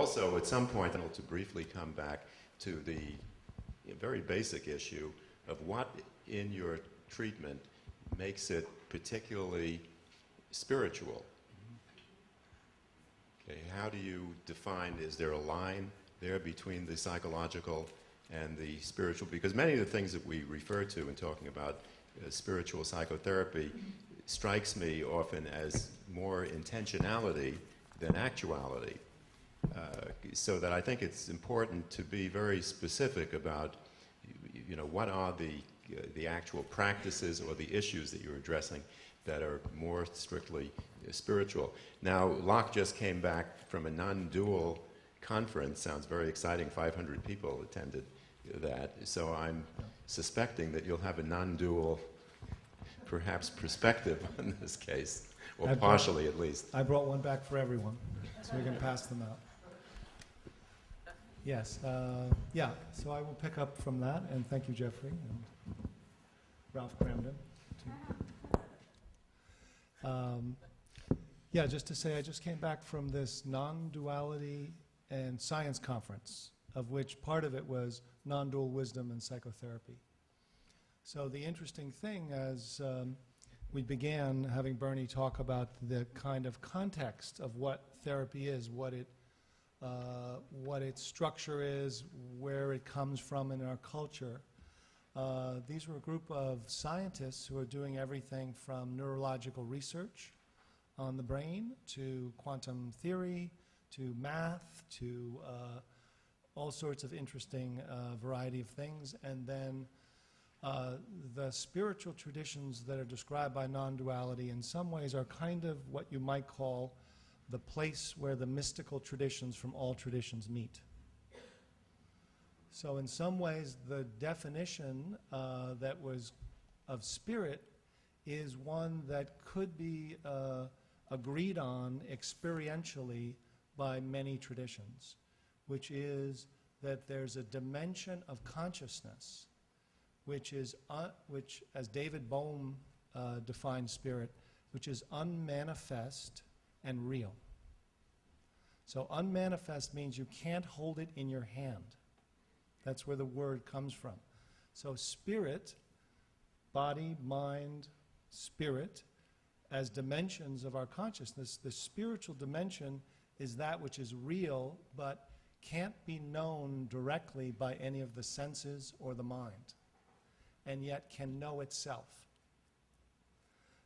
also, at some point, to briefly come back to the very basic issue of what in your treatment makes it particularly spiritual. Okay, how do you define, is there a line there between the psychological and the spiritual? Because many of the things that we refer to in talking about spiritual psychotherapy strikes me often as more intentionality than actuality. So that I think it's important to be very specific about, what are the actual practices or the issues that you're addressing that are more strictly spiritual. Now, Loch just came back from a non-dual conference. Sounds very exciting. 500 people attended that. So I'm suspecting that you'll have a non-dual, perhaps, perspective on this case, or partially at least. I brought one back for everyone, so we can pass them out. Yes, so I will pick up from that, and thank you, Jeffrey, and Ralph Cramden. Just to say, I just came back from this non-duality and science conference, of which part of it was non-dual wisdom and psychotherapy. So the interesting thing, as we began having Bernie talk about the kind of context of what therapy is, what its structure is, where it comes from in our culture. These were a group of scientists who are doing everything from neurological research on the brain to quantum theory to math to all sorts of interesting variety of things. And then the spiritual traditions that are described by non-duality in some ways are kind of what you might call the place where the mystical traditions from all traditions meet. So in some ways, the definition that was of spirit is one that could be agreed on experientially by many traditions, which is that there's a dimension of consciousness which, as David Bohm defined spirit, which is unmanifest and real. So unmanifest means you can't hold it in your hand. That's where the word comes from. So spirit, body, mind, spirit, as dimensions of our consciousness, the spiritual dimension is that which is real but can't be known directly by any of the senses or the mind, and yet can know itself.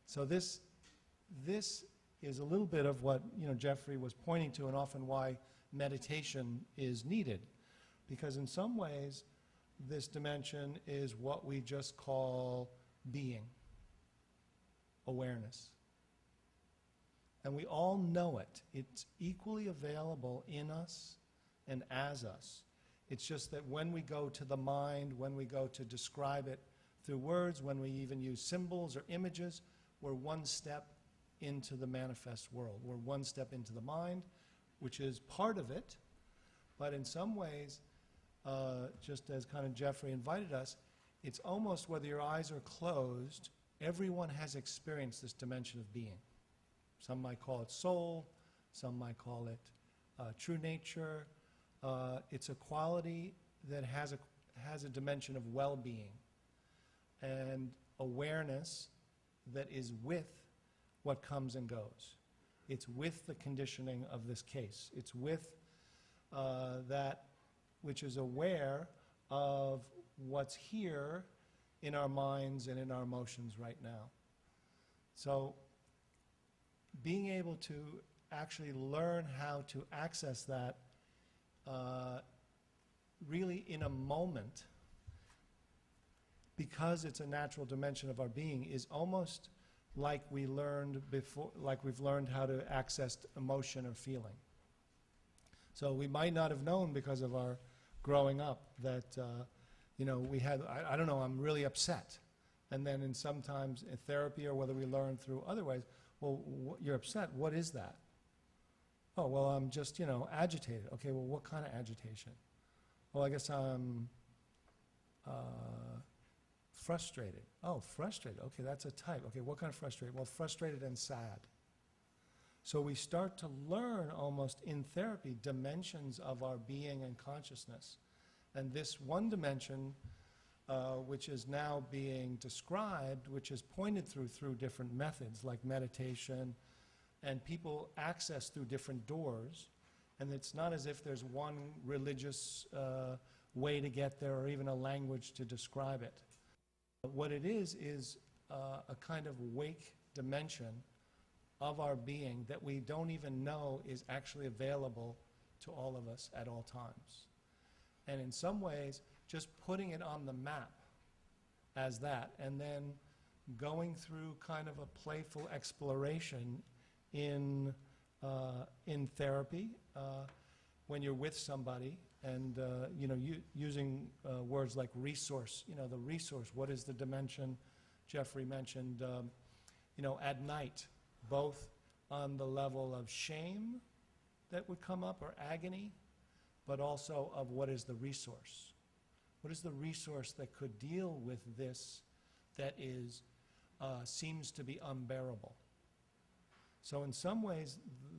So this is a little bit of what Jeffrey was pointing to, and often why meditation is needed. Because in some ways, this dimension is what we just call being, awareness. And we all know it. It's equally available in us and as us. It's just that when we go to the mind, when we go to describe it through words, when we even use symbols or images, we're one step into the manifest world. We're one step into the mind, which is part of it. But in some ways, just as kind of Jeffrey invited us, it's almost whether your eyes are closed, everyone has experienced this dimension of being. Some might call it soul, some might call it true nature. It's a quality that has a dimension of well-being and awareness that is with what comes and goes. It's with the conditioning of this case. It's with that which is aware of what's here in our minds and in our emotions right now. So being able to actually learn how to access that really in a moment, because it's a natural dimension of our being, is almost like we learned before, like we've learned how to access emotion or feeling. So we might not have known because of our growing up that, we had, I don't know, I'm really upset. And then sometimes in therapy, or whether we learn through other ways, well, you're upset, what is that? Oh, well, I'm just, agitated. Okay, well, what kind of agitation? Well, I guess I'm frustrated. Oh, frustrated. Okay, that's a type. Okay, what kind of frustrated? Well, frustrated and sad. So we start to learn almost in therapy dimensions of our being and consciousness. And this one dimension, which is now being described, which is pointed through different methods like meditation, and people access through different doors. And it's not as if there's one religious way to get there or even a language to describe it. What it is a kind of wake dimension of our being that we don't even know is actually available to all of us at all times. And in some ways, just putting it on the map as that, and then going through kind of a playful exploration in therapy, when you're with somebody, and using words like resource. The resource. What is the dimension? Jeffrey mentioned. At night, both on the level of shame that would come up or agony, but also of what is the resource. What is the resource that could deal with this that is seems to be unbearable? So in some ways,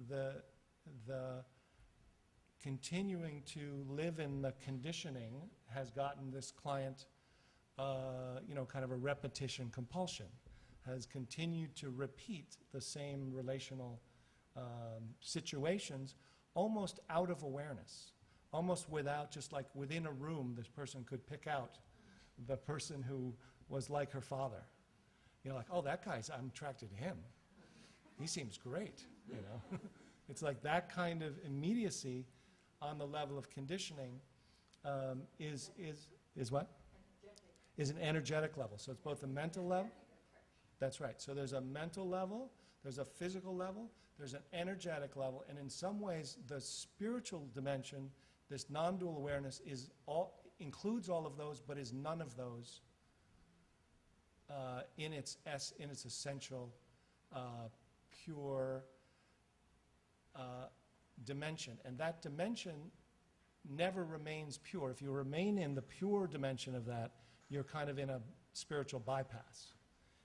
the continuing to live in the conditioning has gotten this client, kind of a repetition compulsion, has continued to repeat the same relational situations almost out of awareness, almost without, just like within a room, this person could pick out the person who was like her father. Like, oh, that guy's, I'm attracted to him. He seems great, It's like that kind of immediacy on the level of conditioning is what? Is an energetic level. So it's both a mental level. That's right. So there's a mental level, there's a physical level, there's an energetic level, and in some ways the spiritual dimension, this non-dual awareness, includes all of those, but is none of those in its essential, pure dimension. And that dimension never remains pure. If you remain in the pure dimension of that, you're kind of in a spiritual bypass.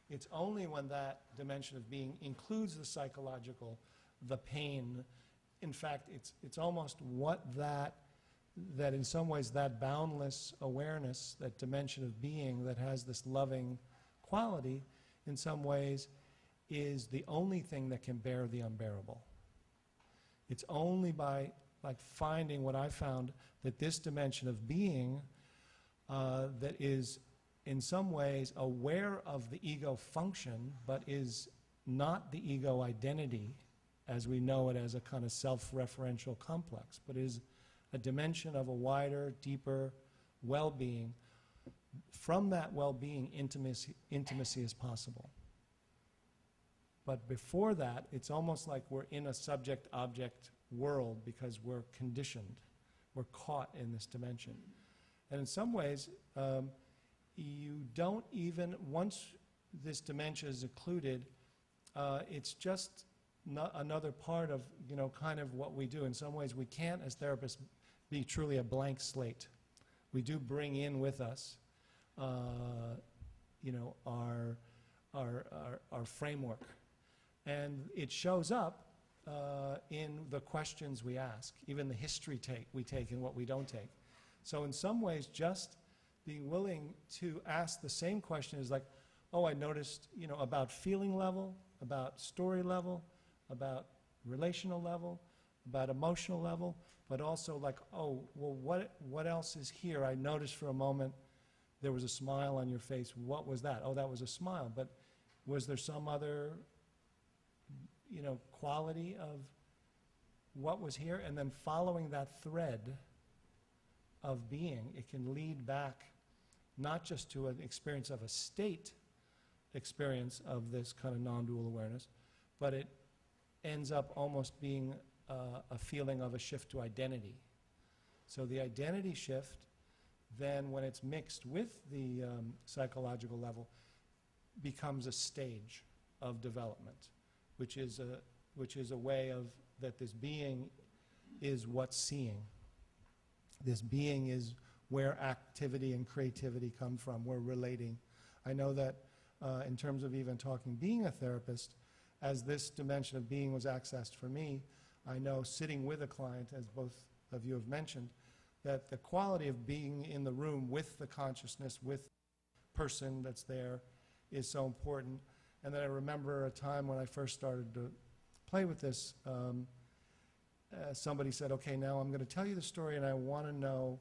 It's only when that dimension of being includes the psychological, the pain. In fact, it's almost what that in some ways that boundless awareness, that dimension of being that has this loving quality, in some ways is the only thing that can bear the unbearable. It's only by finding what I found, that this dimension of being that is in some ways aware of the ego function, but is not the ego identity as we know it as a kind of self-referential complex, but is a dimension of a wider, deeper well-being. From that well-being, intimacy is possible. But before that, it's almost like we're in a subject-object world because we're conditioned. We're caught in this dimension. And in some ways, you don't even, once this dimension is included, it's just not another part of, kind of what we do. In some ways, we can't, as therapists, be truly a blank slate. We do bring in with us, our framework. And it shows up in the questions we ask, even the history we take and what we don't take. So in some ways, just being willing to ask the same question is like, oh, I noticed, about feeling level, about story level, about relational level, about emotional level, but also like, oh, well, what else is here? I noticed for a moment there was a smile on your face. What was that? Oh, that was a smile. But was there some other, quality of what was here? And then following that thread of being, it can lead back not just to an experience of a state experience of this kind of non-dual awareness, but it ends up almost being a feeling of a shift to identity. So the identity shift, then when it's mixed with the psychological level, becomes a stage of development, which is a way of that this being is what's seeing. This being is where activity and creativity come from. We're relating. I know that in terms of even talking, being a therapist, as this dimension of being was accessed for me, I know sitting with a client, as both of you have mentioned, that the quality of being in the room with the consciousness, with the person that's there, is so important. And then I remember a time when I first started to play with this, somebody said, okay, now I'm going to tell you the story, and I want to know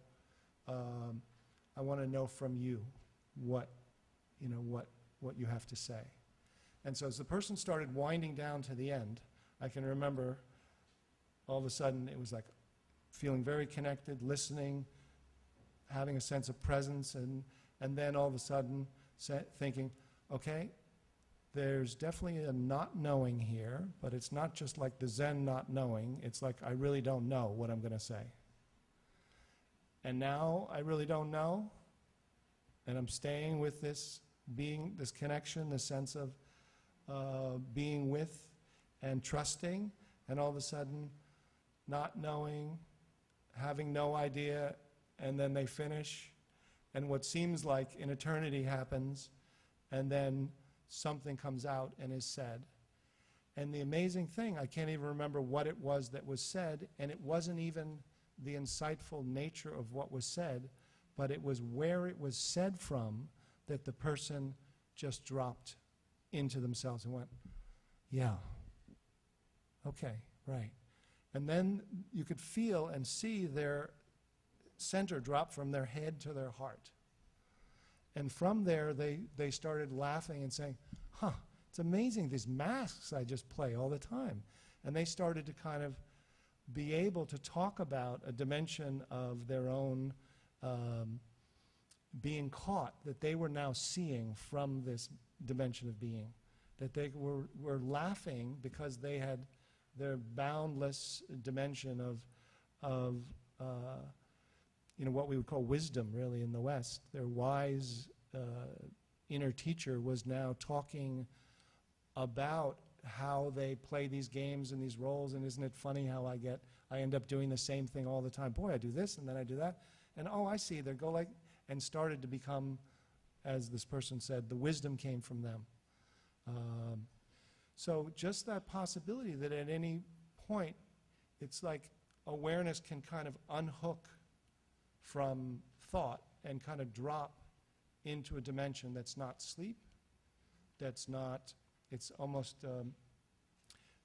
from you what you have to say. And so as the person started winding down to the end, I can remember all of a sudden it was like feeling very connected, listening, having a sense of presence, and then all of a sudden thinking, okay, there's definitely a not knowing here, but it's not just like the Zen not knowing. It's like I really don't know what I'm going to say. And now I really don't know, and I'm staying with this being, this connection, this sense of being with and trusting, and all of a sudden not knowing, having no idea, and then they finish, and what seems like an eternity happens, and then something comes out and is said. And the amazing thing, I can't even remember what it was that was said, and it wasn't even the insightful nature of what was said, but it was where it was said from that the person just dropped into themselves and went, yeah, okay, right. And then you could feel and see their center drop from their head to their heart. And from there, they started laughing and saying, huh, it's amazing, these masks I just play all the time. And they started to kind of be able to talk about a dimension of their own being caught, that they were now seeing from this dimension of being. That they were laughing because they had their boundless dimension of what we would call wisdom, really, in the West. Their wise inner teacher was now talking about how they play these games and these roles, and isn't it funny how I end up doing the same thing all the time. Boy, I do this, and then I do that, and oh, I see, they go like, and started to become, as this person said, the wisdom came from them. So just that possibility that at any point, it's like awareness can kind of unhook from thought and kind of drop into a dimension that's not sleep, that's not, it's almost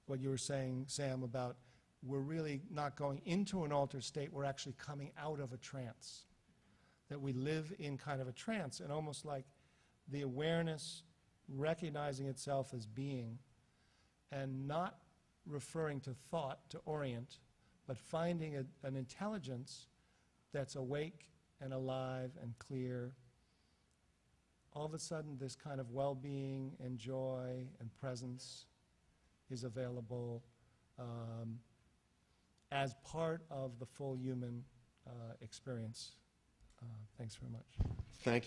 what you were saying, Sam, about we're really not going into an altered state, we're actually coming out of a trance. That we live in kind of a trance, and almost like the awareness recognizing itself as being and not referring to thought to orient, but finding an intelligence that's awake and alive and clear. All of a sudden, this kind of well-being and joy and presence is available as part of the full human experience. Thanks very much. Thank you.